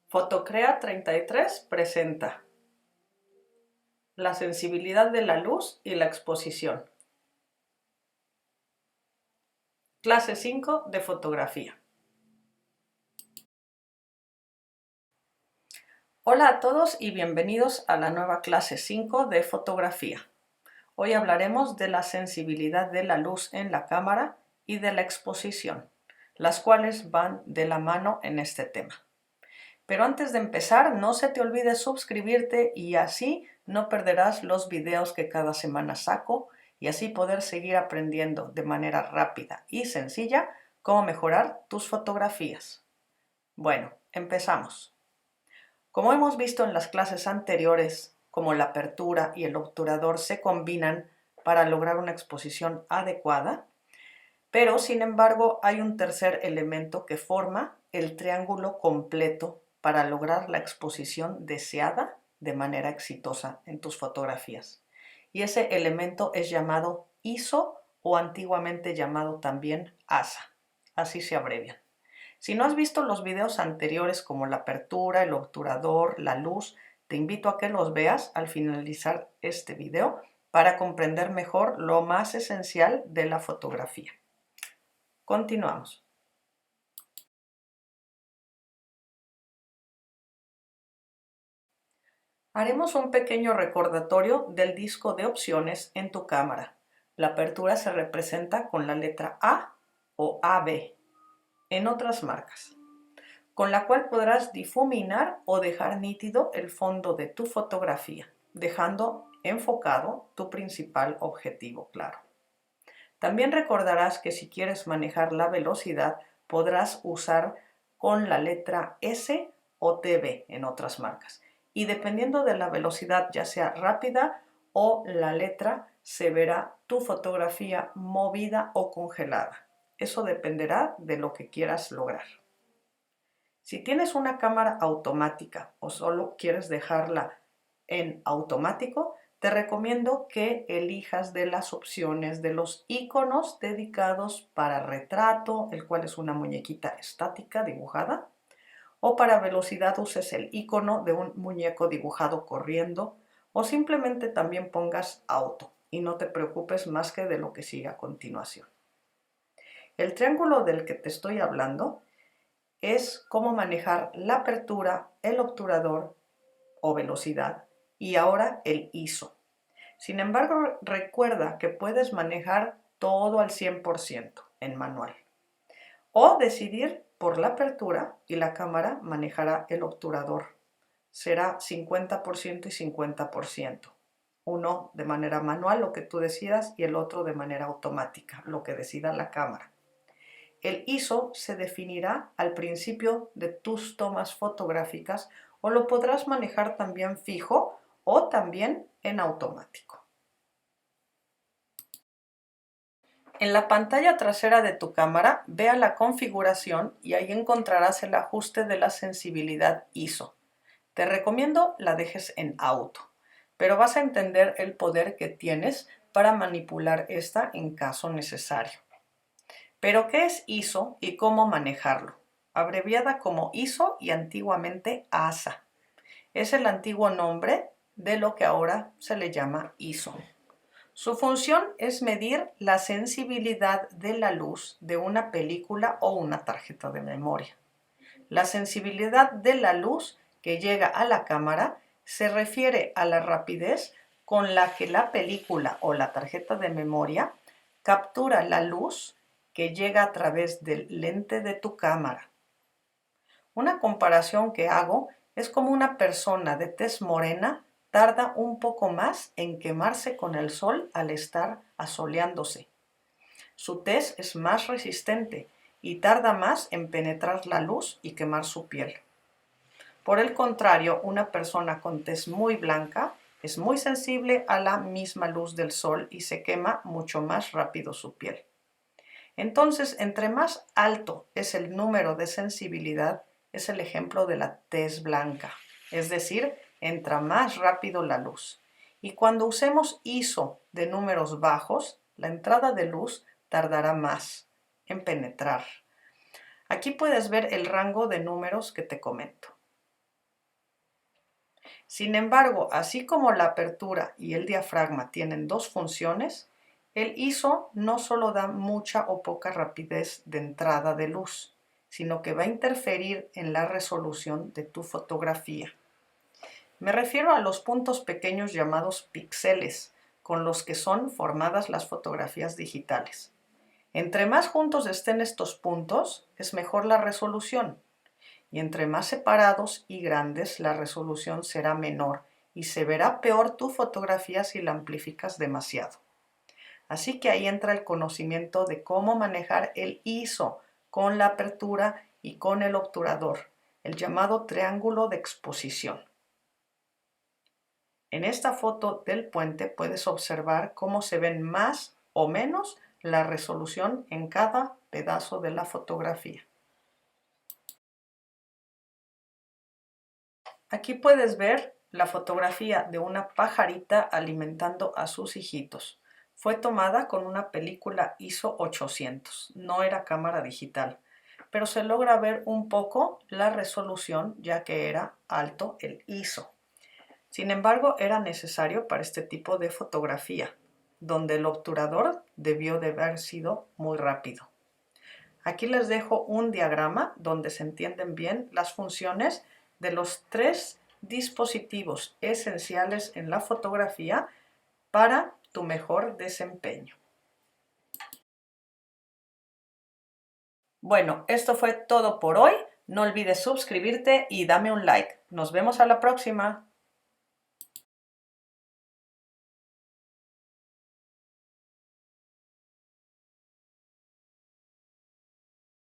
Fotocrea 33 presenta la sensibilidad de la luz y la exposición. Clase 5 de fotografía. Hola a todos y bienvenidos a la nueva clase 5 de fotografía. Hoy hablaremos de la sensibilidad de la luz en la cámara y de la exposición, las cuales van de la mano en este tema. Pero antes de empezar, no se te olvide suscribirte y así no perderás los videos que cada semana saco y así poder seguir aprendiendo de manera rápida y sencilla cómo mejorar tus fotografías. Bueno, empezamos. Como hemos visto en las clases anteriores, como la apertura y el obturador se combinan para lograr una exposición adecuada, pero sin embargo hay un tercer elemento que forma el triángulo completo para lograr la exposición deseada de manera exitosa en tus fotografías. Y ese elemento es llamado ISO o antiguamente llamado también ASA. Así se abrevian. Si no has visto los videos anteriores como la apertura, el obturador, la luz, te invito a que los veas al finalizar este video para comprender mejor lo más esencial de la fotografía. Continuamos. Haremos un pequeño recordatorio del disco de opciones en tu cámara. La apertura se representa con la letra A o AB en otras marcas, con la cual podrás difuminar o dejar nítido el fondo de tu fotografía, dejando enfocado tu principal objetivo claro. También recordarás que si quieres manejar la velocidad, podrás usar con la letra S o TB en otras marcas. Y dependiendo de la velocidad, ya sea rápida o la letra, se verá tu fotografía movida o congelada. Eso dependerá de lo que quieras lograr. Si tienes una cámara automática o solo quieres dejarla en automático, te recomiendo que elijas de las opciones de los iconos dedicados para retrato, el cual es una muñequita estática dibujada, o para velocidad uses el icono de un muñeco dibujado corriendo, o simplemente también pongas auto y no te preocupes más que de lo que siga a continuación. El triángulo del que te estoy hablando es cómo manejar la apertura, el obturador o velocidad y ahora el ISO. Sin embargo, recuerda que puedes manejar todo al 100% en manual o decidir por la apertura y la cámara manejará el obturador. Será 50% y 50%. Uno de manera manual, lo que tú decidas, y el otro de manera automática, lo que decida la cámara. El ISO se definirá al principio de tus tomas fotográficas o lo podrás manejar también fijo o también en automático. En la pantalla trasera de tu cámara, ve a la configuración y ahí encontrarás el ajuste de la sensibilidad ISO. Te recomiendo la dejes en auto, pero vas a entender el poder que tienes para manipular esta en caso necesario. ¿Pero qué es ISO y cómo manejarlo? Abreviada como ISO y antiguamente ASA. Es el antiguo nombre de lo que ahora se le llama ISO. Su función es medir la sensibilidad de la luz de una película o una tarjeta de memoria. La sensibilidad de la luz que llega a la cámara se refiere a la rapidez con la que la película o la tarjeta de memoria captura la luz que llega a través del lente de tu cámara. Una comparación que hago es como una persona de tez morena tarda un poco más en quemarse con el sol al estar asoleándose. Su tez es más resistente y tarda más en penetrar la luz y quemar su piel. Por el contrario, una persona con tez muy blanca es muy sensible a la misma luz del sol y se quema mucho más rápido su piel. Entonces, entre más alto es el número de sensibilidad, es el ejemplo de la tez blanca, es decir, entra más rápido la luz. Y cuando usemos ISO de números bajos, la entrada de luz tardará más en penetrar. Aquí puedes ver el rango de números que te comento. Sin embargo, así como la apertura y el diafragma tienen dos funciones, el ISO no solo da mucha o poca rapidez de entrada de luz, sino que va a interferir en la resolución de tu fotografía. Me refiero a los puntos pequeños llamados píxeles, con los que son formadas las fotografías digitales. Entre más juntos estén estos puntos, es mejor la resolución, y entre más separados y grandes la resolución será menor y se verá peor tu fotografía si la amplificas demasiado. Así que ahí entra el conocimiento de cómo manejar el ISO con la apertura y con el obturador, el llamado triángulo de exposición. En esta foto del puente puedes observar cómo se ven más o menos la resolución en cada pedazo de la fotografía. Aquí puedes ver la fotografía de una pajarita alimentando a sus hijitos. Fue tomada con una película ISO 800, no era cámara digital, pero se logra ver un poco la resolución ya que era alto el ISO. Sin embargo, era necesario para este tipo de fotografía, donde el obturador debió de haber sido muy rápido. Aquí les dejo un diagrama donde se entienden bien las funciones de los tres dispositivos esenciales en la fotografía para tu mejor desempeño. Bueno, esto fue todo por hoy. No olvides suscribirte y dame un like. Nos vemos a la próxima.